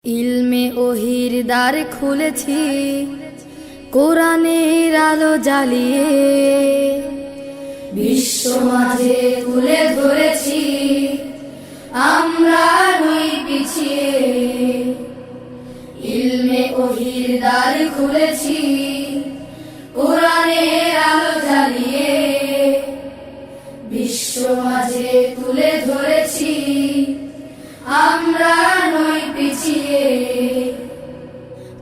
ইলমে ওহির দ্বার খুলেছি, কোরআনের আলো জ্বালিয়ে বিশ্ব মাঝে তুলে ধরেছি, আমরা নই পিছিয়ে। ইলমে ওহির দ্বার খুলেছি, কোরআনের আলো জ্বালিয়ে বিশ্ব মাঝে তুলে ধরেছি, আমরা নই পিছিয়ে।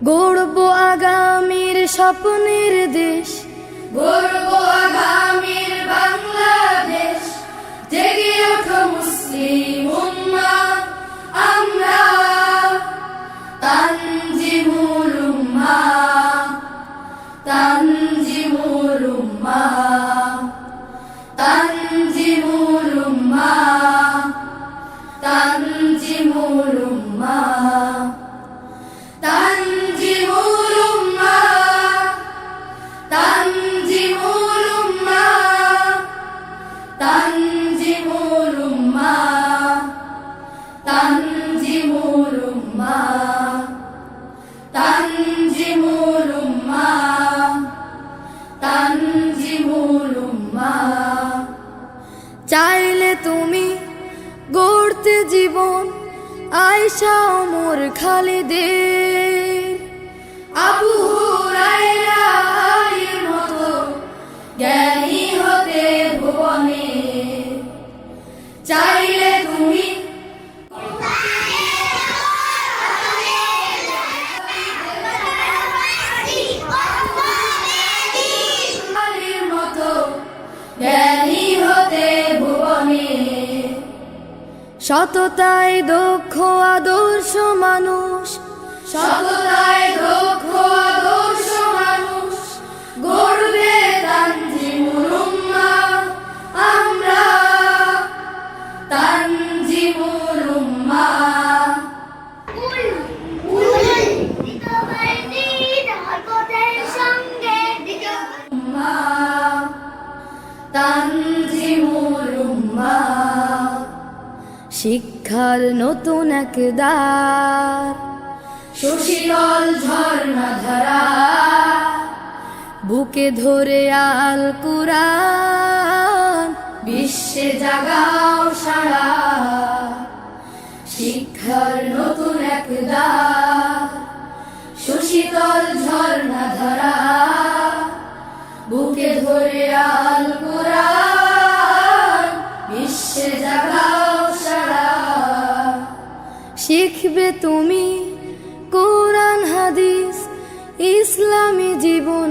গড়ব আগামীর স্বপ্নের দেশ, গড়ব আগামীর বাংলাদেশ। জেগে ওঠো মুসলিম উম্মাহ, আমরা তানজিমুল উম্মাহ, তানজিমুল উম্মাহ, তানজিমুল উম্মাহ, তানজিমুল উম্মাহ, তানজিমুল উম্মাহ, তানজিমুল উম্মাহ, তানজিমুল উম্মাহ, তানজিমুল উম্মাহ, তানজিমুল উম্মাহ, তানজিমুল উম্মাহ। চাইলে তুমি গড়তে জীবন আয়েশা ওমর খালিদের, আবু হুরায়রা আলীর মতো জ্ঞানী হতে ভুবনে। চাইলে তুমি আলীর মতো জ্ঞানী হতে ভুবনে। সততায় দক্ষ আদর্শ মানুষ, সততায় দক্ষ আদর্শ মানুষ গড়বে তানজিমুল উম্মাহ, আমরা তানজিমুল উম্মাহ। তানজিমুল উম্মাহ। শিক্ষার নতুন এক দ্বার, সুশীতল ঝর্ণা ধারা, বুকে ধরে আল কুরআন বিশ্বে জাগাও সারা। শিক্ষার নতুন এক দ্বার, সুশীতল ঝর্ণা ধারা, বুকে ধরে আল কুরআন বিশ্বে জাগাও সারা। শিখবে তুমি কোরআন হাদিস, ইসলামী জীবন